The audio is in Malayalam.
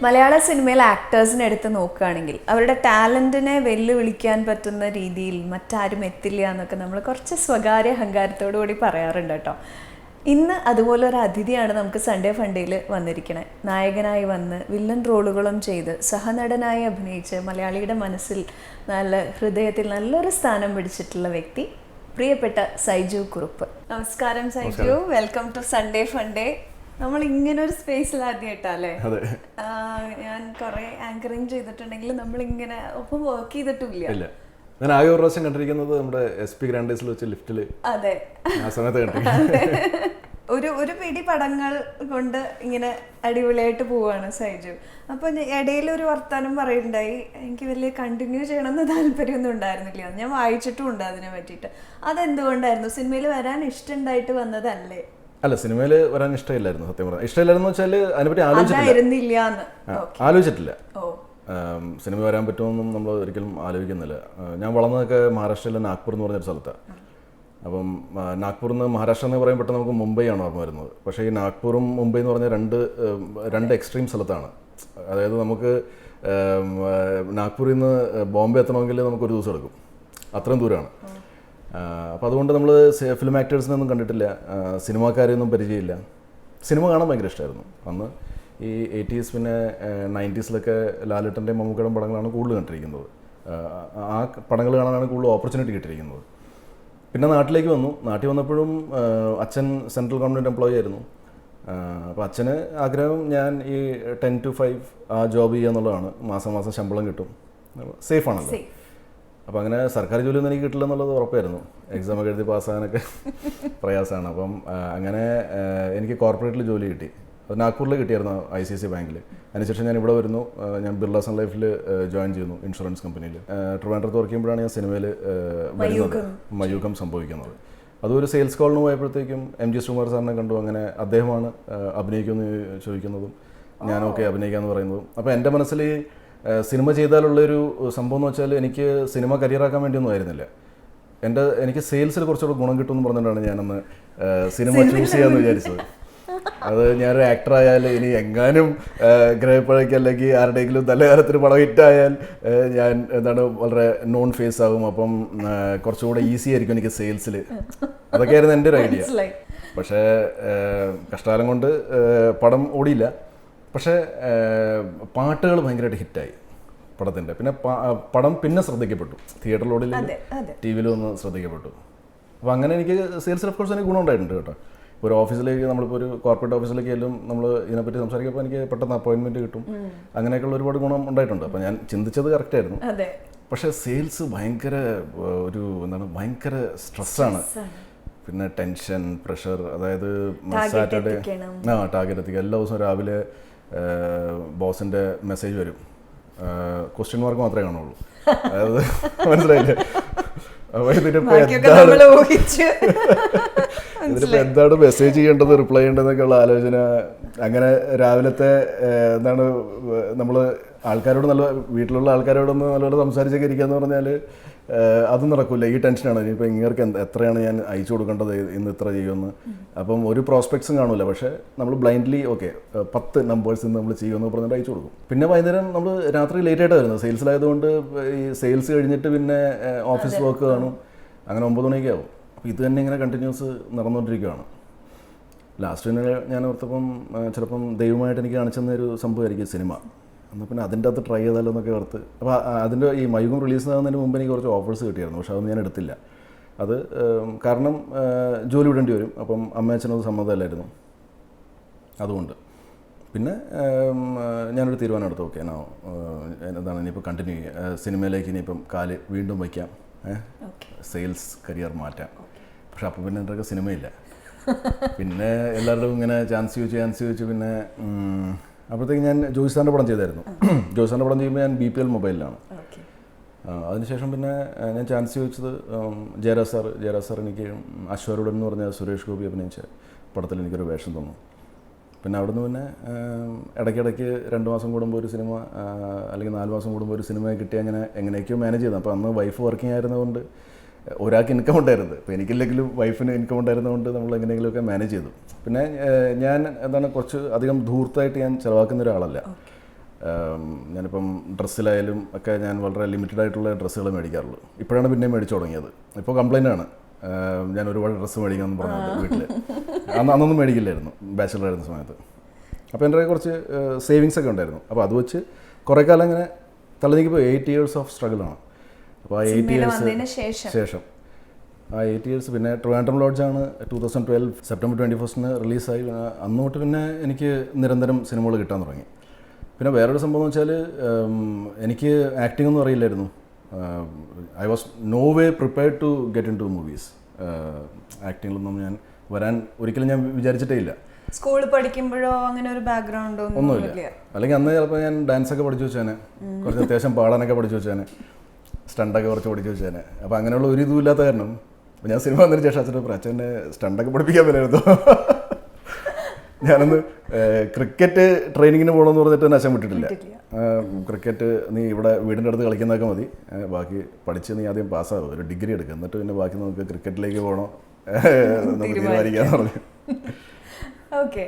മലയാള സിനിമയിലെ ആക്ടേഴ്സിനെ എടുത്ത് നോക്കുകയാണെങ്കിൽ അവരുടെ ടാലൻറ്റിനെ വെല്ലുവിളിക്കാൻ പറ്റുന്ന രീതിയിൽ മറ്റാരും എത്തില്ല എന്നൊക്കെ നമ്മൾ കുറച്ച് സ്വകാര്യ അഹങ്കാരത്തോടു കൂടി പറയാറുണ്ട് കേട്ടോ. ഇന്ന് അതുപോലെ ഒരു അതിഥിയാണ് നമുക്ക് സൺഡേ ഫണ്ടേയിൽ വന്നിരിക്കണേ. നായകനായി വന്ന് വില്ലൻ റോളുകളും ചെയ്ത് സഹനടനായി അഭിനയിച്ച് മലയാളിയുടെ മനസ്സിൽ ഹൃദയത്തിൽ നല്ലൊരു സ്ഥാനം പിടിച്ചിട്ടുള്ള വ്യക്തി പ്രിയപ്പെട്ട സൈജു കുറുപ്പ്. നമസ്കാരം Saiju, welcome to Sunday Funday. നമ്മൾ ഇങ്ങനെ ഒരു സ്പേസിൽ ആദ്യമായിട്ടല്ലേ? ഞാൻ കുറെ ആങ്കറിങ് ചെയ്തിട്ടുണ്ടെങ്കിൽ നമ്മൾ ഇങ്ങനെ ഒപ്പം വർക്ക് ചെയ്തിട്ടില്ല. ഞാൻ ആകെ ഒരു പ്രാവശ്യം കണ്ടിരിക്കുന്നത് നമ്മുടെ SP ഗ്രാൻഡേസിൽ വെച്ച് ലിഫ്റ്റില്. അതെ, ആ സമയത്ത് കണ്ടിരിക്കുന്നത്. ഒരു പിടി പടങ്ങൾ കൊണ്ട് ഇങ്ങനെ അടിപൊളിയായിട്ട് പോവാണ് സൈജു. അപ്പൊ ഇടയിൽ ഒരു വർത്താനം പറയുണ്ടായി, എനിക്ക് വലിയ കണ്ടിന്യൂ ചെയ്യണമെന്ന് താല്പര്യമൊന്നും ഉണ്ടായിരുന്നില്ല. ഞാൻ വായിച്ചിട്ടും ഉണ്ട് അതിനെ പറ്റിയിട്ട്. അതെന്തുകൊണ്ടായിരുന്നു? സിനിമയിൽ വരാൻ ഇഷ്ടമുണ്ടായിട്ട് വന്നതല്ലേ? അല്ല, സിനിമയിൽ വരാൻ ഇഷ്ടമില്ലായിരുന്നു. സത്യം പറഞ്ഞാൽ ഇഷ്ടമില്ലായിരുന്നു വെച്ചാൽ അതിനെപ്പറ്റി ആലോചിച്ചിട്ടില്ല. സിനിമ വരാൻ പറ്റുമെന്നും നമ്മൾ ഒരിക്കലും ആലോചിക്കുന്നില്ല. ഞാൻ വളർന്നതൊക്കെ മഹാരാഷ്ട്രയിലെ നാഗ്പൂർ എന്ന് പറഞ്ഞൊരു സ്ഥലത്താണ്. അപ്പം നാഗ്പൂരിൽ നിന്ന് മഹാരാഷ്ട്ര എന്ന് പറയുമ്പോൾ പെട്ടെന്ന് നമുക്ക് മുംബൈ ആണ് ഓർമ്മ വരുന്നത്. പക്ഷേ ഈ നാഗ്പൂറും മുംബൈ എന്ന് പറഞ്ഞ രണ്ട് എക്സ്ട്രീം സ്ഥലത്താണ്. അതായത് നമുക്ക് നാഗ്പൂരിൽ നിന്ന് ബോംബെ എത്തണമെങ്കിൽ നമുക്കൊരു ദിവസം എടുക്കും, അത്രയും ദൂരമാണ്. അപ്പോൾ അതുകൊണ്ട് നമ്മൾ ഫിലിം ആക്ടേഴ്സിനൊന്നും കണ്ടിട്ടില്ല, സിനിമാക്കാരെയൊന്നും പരിചയമില്ല. സിനിമ കാണാൻ ഭയങ്കര ഇഷ്ടമായിരുന്നു. അന്ന് ഈ 80s പിന്നെ 90s ലാലേട്ടൻ്റെയും മമ്മൂക്കയുടെയും പടങ്ങളാണ് കൂടുതൽ കണ്ടിരിക്കുന്നത്. ആ പടങ്ങൾ കാണാനാണ് കൂടുതൽ ഓപ്പർച്യൂണിറ്റി കിട്ടിയിരിക്കുന്നത്. പിന്നെ നാട്ടിലേക്ക് വന്നു. നാട്ടിൽ വന്നപ്പോഴും അച്ഛൻ സെൻട്രൽ ഗവൺമെൻറ് എംപ്ലോയി ആയിരുന്നു. അപ്പോൾ അച്ഛന് ആഗ്രഹം ഞാൻ ഈ 10 to 5 ആ ജോബ് ചെയ്യുക എന്നുള്ളതാണ്. മാസം മാസം ശമ്പളം കിട്ടും, സേഫ് ആണല്ലോ. അപ്പോൾ അങ്ങനെ സർക്കാർ ജോലിയൊന്നും എനിക്ക് കിട്ടില്ല എന്നുള്ളത് ഉറപ്പായിരുന്നു. എക്സാമൊക്കെ എഴുതി പാസ്സാകാനൊക്കെ പ്രയാസമാണ്. അപ്പം അങ്ങനെ എനിക്ക് കോർപ്പറേറ്റിൽ ജോലി കിട്ടി. അത് നാഗ്പൂരിൽ കിട്ടിയായിരുന്നു, ICICI ബാങ്കിൽ. അതിനുശേഷം ഞാൻ ഇവിടെ വരുന്നു. ഞാൻ ബിർള സൺ ലൈഫിൽ ജോയിൻ ചെയ്യുന്നു, ഇൻഷുറൻസ് കമ്പനിയിൽ. ട്രിവാൻഡ്രത്ത് വർക്ക് ചെയ്യുമ്പോഴാണ് ഞാൻ സിനിമയിൽ വരുന്നത്, മയൂഖം സംഭവിക്കുന്നത്. അതൊരു സെയിൽസ് കോളിന് പോയപ്പോഴത്തേക്കും MG ശ്രീകുമാർ സാറിനെ കണ്ടു. അങ്ങനെ അദ്ദേഹമാണ് അഭിനയിക്കുമെന്ന് ചോദിക്കുന്നതും ഞാൻ ഓക്കെ അഭിനയിക്കാമെന്ന് പറയുന്നതും. അപ്പോൾ എൻ്റെ മനസ്സിൽ സിനിമ ചെയ്താലുള്ളൊരു സംഭവം എന്ന് വെച്ചാൽ എനിക്ക് സിനിമ കരിയറാക്കാൻ വേണ്ടിയൊന്നും ആയിരുന്നില്ല. എനിക്ക് സെയിൽസിൽ കുറച്ചുകൂടെ ഗുണം കിട്ടുമെന്ന് പറഞ്ഞുകൊണ്ടാണ് ഞാനന്ന് സിനിമ ചൂസ് ചെയ്യാമെന്ന് വിചാരിച്ചത്. അത് ഞാനൊരു ആക്ടറായാൽ ഇനി എങ്ങാനും ഗ്രഹപ്പഴയ്ക്ക് അല്ലെങ്കിൽ ആരുടെയെങ്കിലും നല്ല കാലത്തിന് പടം ഹിറ്റായാൽ ഞാൻ വളരെ നോൺ ഫേസ് ആകും. അപ്പം കുറച്ചുകൂടെ ഈസി ആയിരിക്കും എനിക്ക് സെയിൽസിൽ. അതൊക്കെയായിരുന്നു എൻ്റെ ഒരു ഐഡിയ. പക്ഷേ കഷ്ടകാലം കൊണ്ട് പടം ഓടിയില്ല. പക്ഷേ പാട്ടുകൾ ഭയങ്കരമായിട്ട് ഹിറ്റായി പടത്തിൻ്റെ. പിന്നെ പടം പിന്നെ ശ്രദ്ധിക്കപ്പെട്ടു, തിയേറ്ററിലോടില്ല, TV ഒന്ന് ശ്രദ്ധിക്കപ്പെട്ടു. അപ്പോൾ അങ്ങനെ എനിക്ക് സെയിൽസിൽ ഓഫ് കോഴ്സ് എനിക്ക് ഗുണമുണ്ടായിട്ടുണ്ട് കേട്ടോ. ഒരു ഓഫീസിലേക്ക്, നമ്മളിപ്പോൾ ഒരു കോർപ്പറേറ്റ് ഓഫീസിലേക്ക് എല്ലാം നമ്മൾ ഇതിനെപ്പറ്റി സംസാരിക്കുമ്പോൾ എനിക്ക് പെട്ടെന്ന് അപ്പോയിൻമെൻറ്റ് കിട്ടും. അങ്ങനെയൊക്കെയുള്ള ഒരുപാട് ഗുണം ഉണ്ടായിട്ടുണ്ട്. അപ്പോൾ ഞാൻ ചിന്തിച്ചത് കറക്റ്റായിരുന്നു. പക്ഷേ സെയിൽസ് ഭയങ്കര ഭയങ്കര സ്ട്രെസ്സാണ്. പിന്നെ ടെൻഷൻ, പ്രഷർ. അതായത് സാറ്റർഡേ ടാർഗറ്റ് എത്തിക്കുക. എല്ലാ ദിവസവും രാവിലെ ബോസിൻ്റെ മെസ്സേജ് വരും. ക്വസ്റ്റ്യൻ മാർക്ക് മാത്രമേ കാണുള്ളൂ. അതായത് മനസ്സിലായില്ലേ? അപ്പോൾ ഇതിനിപ്പോൾ എന്താണ് മെസ്സേജ് ചെയ്യേണ്ടത്, റിപ്ലൈ ചെയ്യേണ്ടതെന്നൊക്കെയുള്ള ആലോചന. അങ്ങനെ രാവിലത്തെ നമ്മൾ ആൾക്കാരോട് വീട്ടിലുള്ള ആൾക്കാരോടൊന്ന് നല്ലോണം സംസാരിച്ചൊക്കെ ഇരിക്കുക എന്ന് പറഞ്ഞാൽ അതും നടക്കില്ല. ഈ ടെൻഷനാണ്. ഇനിയിപ്പോൾ ഇങ്ങർക്ക് എത്രയാണ് ഞാൻ അയച്ചു കൊടുക്കേണ്ടത്, ഇന്ന് ഇത്ര ചെയ്യുമെന്ന്. അപ്പം ഒരു പ്രോസ്പെക്ട്സും കാണില്ല. പക്ഷേ നമ്മൾ ബ്ലൈൻഡ്ലി 10 നമ്പേഴ്സ് ഇന്ന് നമ്മൾ ചെയ്യുമെന്ന് പറഞ്ഞിട്ട് അയച്ചു കൊടുക്കും. പിന്നെ വൈകുന്നേരം നമ്മൾ രാത്രി ലേറ്റായിട്ട് വരുന്നത്, സെയിൽസിലായതുകൊണ്ട് ഈ സെയിൽസ് കഴിഞ്ഞിട്ട് പിന്നെ ഓഫീസ് വർക്ക് കാണും. അങ്ങനെ 9 മണിയൊക്കെ ആവും. അപ്പോൾ ഇത് തന്നെ ഇങ്ങനെ കണ്ടിന്യൂസ് നടന്നുകൊണ്ടിരിക്കുകയാണ്. ലാസ്റ്റ് തന്നെ ഞാൻ ഓർത്തപ്പം ചിലപ്പം ദൈവമായിട്ട് എനിക്ക് കാണിച്ചെന്നൊരു സംഭവമായിരിക്കും സിനിമ. എന്നാൽ പിന്നെ അതിൻ്റെ അകത്ത് ട്രൈ ചെയ്താലോ എന്നൊക്കെ ഓർത്ത്. അപ്പോൾ അതിൻ്റെ ഈ മയൂഖം റിലീസ് ആകുന്നതിന് മുമ്പ് എനിക്ക് കുറച്ച് ഓഫേഴ്സ് കിട്ടിയായിരുന്നു. പക്ഷേ അതൊന്നും ഞാൻ എടുത്തില്ല. അത് കാരണം ജോലി വിടേണ്ടി വരും. അപ്പം അമ്മയച്ഛനത് സമ്മതമല്ലായിരുന്നു. അതുകൊണ്ട് പിന്നെ ഞാനൊരു തീരുമാനം എടുത്തു. ഓക്കെ, ഇനിയിപ്പോൾ കണ്ടിന്യൂ ചെയ്യുക, സിനിമയിലേക്ക് ഇനിയിപ്പം കാല് വീണ്ടും വയ്ക്കാം, സെയിൽസ് കരിയർ മാറ്റാം. പക്ഷെ അപ്പോൾ പിന്നെ എൻ്റെ സിനിമയില്ല. പിന്നെ എല്ലാവരുടെയും ഇങ്ങനെ ചാൻസ് ചോദിച്ചു. പിന്നെ അപ്പോഴത്തേക്ക് ഞാൻ ജോയിസ് സാറിൻ്റെ പടം ചെയ്തായിരുന്നു. ജോയിസ് സാറിൻ്റെ പടം ചെയ്യുമ്പോൾ ഞാൻ BPL മൊബൈലിലാണ്. അതിനുശേഷം പിന്നെ ഞാൻ ചാൻസ് ചോദിച്ചത് ജയരാജ് സാർ എനിക്ക് അശ്വരുടൻ എന്ന് പറഞ്ഞ സുരേഷ് ഗോപി അഭിനയിച്ച പടത്തിൽ എനിക്കൊരു വേഷം തന്നു. പിന്നെ അവിടുന്ന് പിന്നെ ഇടയ്ക്കിടയ്ക്ക് 2 മാസം കൂടുമ്പോൾ ഒരു സിനിമ, അല്ലെങ്കിൽ 4 മാസം കൂടുമ്പോൾ ഒരു സിനിമ കിട്ടി. അങ്ങനെ എങ്ങനെയൊക്കെയോ മാനേജ് ചെയ്തു. അപ്പോൾ അന്ന് വൈഫ് വർക്കിംഗ് ആയിരുന്നതുകൊണ്ട് ഒരാൾക്ക് ഇൻകം ഉണ്ടായിരുന്നത്. ഇപ്പോൾ എനിക്കില്ലെങ്കിലും വൈഫിന് ഇൻകം ഉണ്ടായിരുന്നതുകൊണ്ട് നമ്മൾ എങ്ങനെയെങ്കിലുമൊക്കെ മാനേജ് ചെയ്തു. പിന്നെ ഞാൻ കുറച്ച് അധികം ധൂർത്തായിട്ട് ഞാൻ ചിലവാക്കുന്ന ഒരാളല്ല. ഞാനിപ്പം ഡ്രസ്സിലായാലും ഒക്കെ ഞാൻ വളരെ ലിമിറ്റഡ് ആയിട്ടുള്ള ഡ്രസ്സുകൾ മേടിക്കാറുള്ളൂ. ഇപ്പോഴാണ് പിന്നെ മേടിച്ചു തുടങ്ങിയത്. ഇപ്പോൾ കംപ്ലൈൻ്റ് ആണ്, ഞാൻ ഒരുപാട് ഡ്രസ്സ് മേടിക്കാമെന്ന് പറഞ്ഞിട്ട് വീട്ടിൽ. അന്നൊന്നും മേടിക്കില്ലായിരുന്നു ബാച്ചിലർ ആയിരുന്ന സമയത്ത്. അപ്പോൾ എൻ്റെ കുറച്ച് സേവിങ്സ് ഒക്കെ ഉണ്ടായിരുന്നു. അപ്പോൾ അത് വെച്ച് കുറേ കാലം ഇങ്ങനെ തള്ളിനിപ്പോൾ 8 years ഓഫ് സ്ട്രഗിളാണ്. അപ്പോൾ ആ 8 years ശേഷം ആ 8 years പിന്നെ ട്രിവാൻഡ്രം ലോഡ്ജാണ് 2012 September 21 റിലീസായി. അന്ന് തൊട്ട് പിന്നെ എനിക്ക് നിരന്തരം സിനിമകൾ കിട്ടാൻ തുടങ്ങി. പിന്നെ വേറൊരു സംഭവം എന്ന് വെച്ചാൽ എനിക്ക് ആക്ടിംഗ് ഒന്നും അറിയില്ലായിരുന്നു. I was no way prepared to get into movies. ആക്ടിങ്ങിലൊന്നും ഞാൻ വരാൻ ഒരിക്കലും ഞാൻ വിചാരിച്ചിട്ടേ ഇല്ല. സ്കൂളിൽ പഠിക്കുമ്പോഴോ അങ്ങനെ ഒരു ബാക്ക്ഗ്രൗണ്ടോ ഒന്നുമില്ല. അല്ലെങ്കിൽ അന്ന് ചിലപ്പോൾ ഞാൻ ഡാൻസൊക്കെ പഠിച്ചു വെച്ചേനെ, കുറച്ച് അത്യാവശ്യം പാടാനൊക്കെ പഠിച്ചു വെച്ചേനെ, സ്റ്റണ്ടൊക്കെ കുറച്ച് പഠിച്ചു വെച്ചേനെ. അപ്പോൾ അങ്ങനെയുള്ള ഒരു ഇതും ഇല്ലാത്ത കാരണം അപ്പോൾ ഞാൻ സിനിമ വന്നതിന് ശേഷം അച്ഛനെ അച്ഛനെ സ്റ്റണ്ടൊക്കെ പഠിപ്പിക്കാൻ പറ്റുമായിരുന്നു. ഞാനൊന്ന് ക്രിക്കറ്റ് ട്രെയിനിങ്ങിന് പോകണമെന്ന് പറഞ്ഞിട്ട് തന്നെ അച്ഛൻ വിട്ടിട്ടില്ല. ക്രിക്കറ്റ് നീ ഇവിടെ വീടിൻ്റെ അടുത്ത് കളിക്കുന്നതൊക്കെ മതി, ബാക്കി പഠിച്ച് നീ ആദ്യം പാസ്സാകും, ഒരു ഡിഗ്രി എടുക്കുക, എന്നിട്ട് പിന്നെ ബാക്കി നമുക്ക് ക്രിക്കറ്റിലേക്ക് പോകണോ നമുക്ക് തീരുമാനിക്കാമെന്ന് പറഞ്ഞു. ഓക്കെ.